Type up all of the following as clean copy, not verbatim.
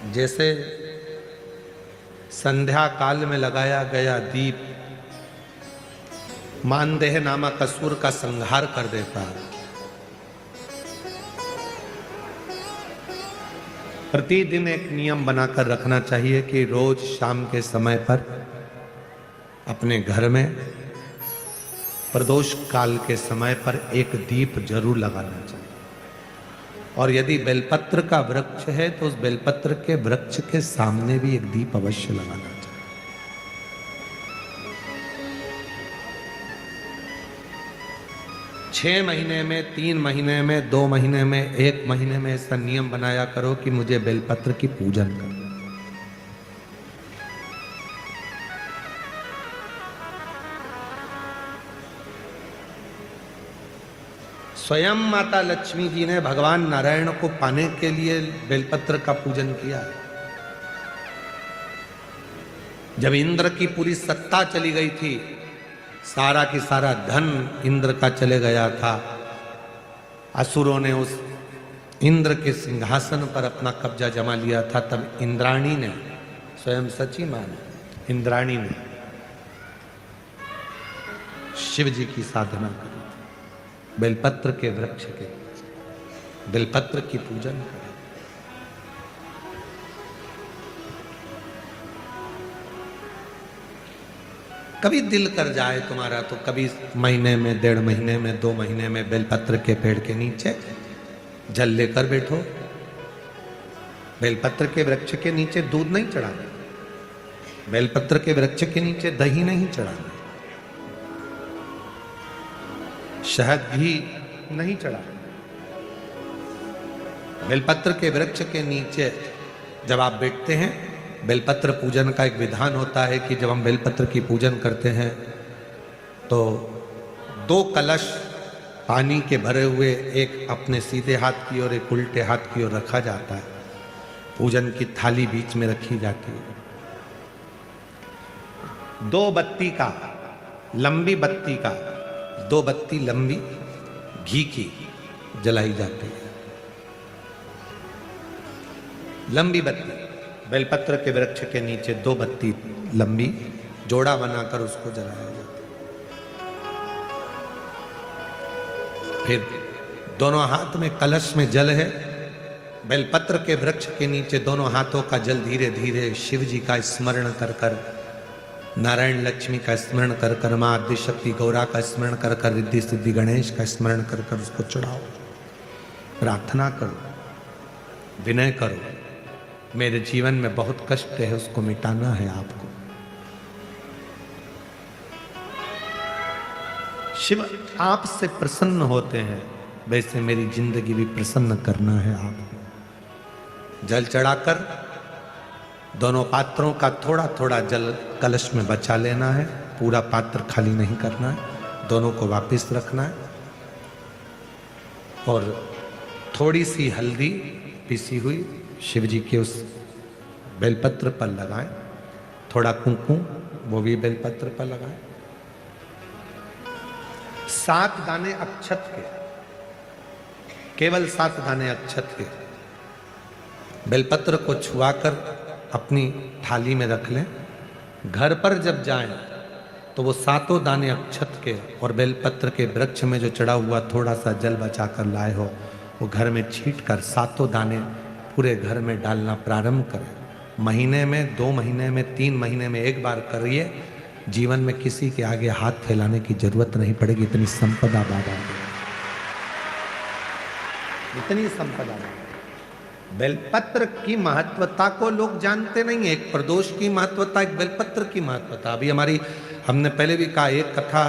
जैसे संध्या काल में लगाया गया दीप मानदेह नामक असुर का संहार कर देता है। प्रतिदिन एक नियम बनाकर रखना चाहिए कि रोज शाम के समय पर अपने घर में प्रदोष काल के समय पर एक दीप जरूर लगाना चाहिए। और यदि बेलपत्र का वृक्ष है तो उस बेलपत्र के वृक्ष के सामने भी एक दीप अवश्य लगाना चाहिए। 6 महीने में, 3 महीने में, 2 महीने में, 1 महीने में ऐसा नियम बनाया करो कि मुझे बेलपत्र की पूजन करना। स्वयं माता लक्ष्मी जी ने भगवान नारायण को पाने के लिए बेलपत्र का पूजन किया। जब इंद्र की पूरी सत्ता चली गई थी, सारा की सारा धन इंद्र का चले गया था, असुरों ने उस इंद्र के सिंहासन पर अपना कब्जा जमा लिया था, तब इंद्राणी ने, स्वयं सची मां इंद्राणी ने शिव जी की साधना करी। बेलपत्र के वृक्ष के बेलपत्र की पूजन करें। कभी दिल कर जाए तुम्हारा तो कभी महीने में, 1.5 महीने में, 2 महीने में बेलपत्र के पेड़ के नीचे जल लेकर बैठो। बेलपत्र के वृक्ष के नीचे दूध नहीं चढ़ाना, बेलपत्र के वृक्ष के नीचे दही नहीं चढ़ाना, शहद भी नहीं चढ़ाना। बेलपत्र के वृक्ष के नीचे जब आप बैठते हैं, बेलपत्र पूजन का एक विधान होता है कि जब हम बेलपत्र की पूजन करते हैं तो 2 कलश पानी के भरे हुए, एक अपने सीधे हाथ की ओर, एक उल्टे हाथ की ओर रखा जाता है। पूजन की थाली बीच में रखी जाती है। 2 बत्ती का, लंबी बत्ती का, 2 बत्ती लंबी घी की जलाई जाती है। लंबी बत्ती बेलपत्र के वृक्ष के नीचे 2 बत्ती लंबी जोड़ा बनाकर उसको जलाया जाता है। फिर दोनों हाथ में कलश में जल है। बेलपत्र के वृक्ष के नीचे दोनों हाथों का जल धीरे धीरे शिव जी का स्मरण कर कर, नारायण लक्ष्मी का स्मरण कर कर, मां आदि शक्ति गौरा का स्मरण कर कर, रिद्धि सिद्धि गणेश का स्मरण कर कर उसको चढ़ाओ। प्रार्थना करो, विनय करो, मेरे जीवन में बहुत कष्ट है, उसको मिटाना है आपको। शिव आपसे प्रसन्न होते हैं, वैसे मेरी जिंदगी भी प्रसन्न करना है आपको। जल चढ़ाकर दोनों पात्रों का थोड़ा थोड़ा जल कलश में बचा लेना है, पूरा पात्र खाली नहीं करना है, दोनों को वापस रखना है। और थोड़ी सी हल्दी पिसी हुई शिव जी के उस बेलपत्र पर लगाएं, थोड़ा कुंकुम वो भी बेलपत्र पर लगाएं। 7 दाने अक्षत के, केवल 7 दाने अक्षत के बेलपत्र को छुआकर अपनी थाली में रख लें। घर पर जब जाएं तो वो 7 दाने अक्षत के और बेलपत्र के वृक्ष में जो चढ़ा हुआ थोड़ा सा जल बचा कर लाए हो, वो घर में छींट कर 7 दाने पूरे घर में डालना प्रारंभ करें। महीने में, 2 महीने में, 3 महीने में एक बार करिए। जीवन में किसी के आगे हाथ फैलाने की जरूरत नहीं पड़ेगी। इतनी संपदा बाबा, इतनी संपदा। बेलपत्र की महत्वता को लोग जानते नहीं है। एक प्रदोष की महत्वता, एक बेलपत्र की महत्वता। अभी हमने पहले भी कहा, एक कथा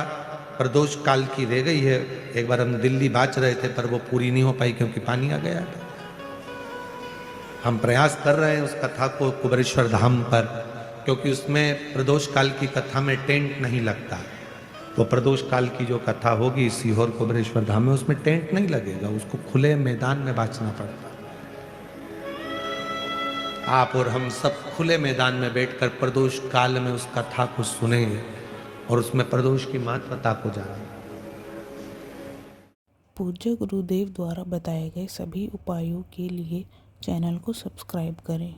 प्रदोष काल की रह गई है। एक बार हम दिल्ली बाच रहे थे पर वो पूरी नहीं हो पाई क्योंकि पानी आ गया था। हम प्रयास कर रहे हैं उस कथा को कुबेरेश्वर धाम पर, क्योंकि उसमें प्रदोष काल की कथा में टेंट नहीं लगता। तो प्रदोष काल की जो कथा होगी सीहोर कुबेरेश्वर धाम में, उसमें टेंट नहीं लगेगा, उसको खुले मैदान में बांचना पड़ता। आप और हम सब खुले मैदान में बैठकर प्रदोष काल में उस कथा को सुनेंगे और उसमें प्रदोष की महत्वता को जानेंगे। पूज्य गुरुदेव द्वारा बताए गए सभी उपायों के लिए चैनल को सब्सक्राइब करें।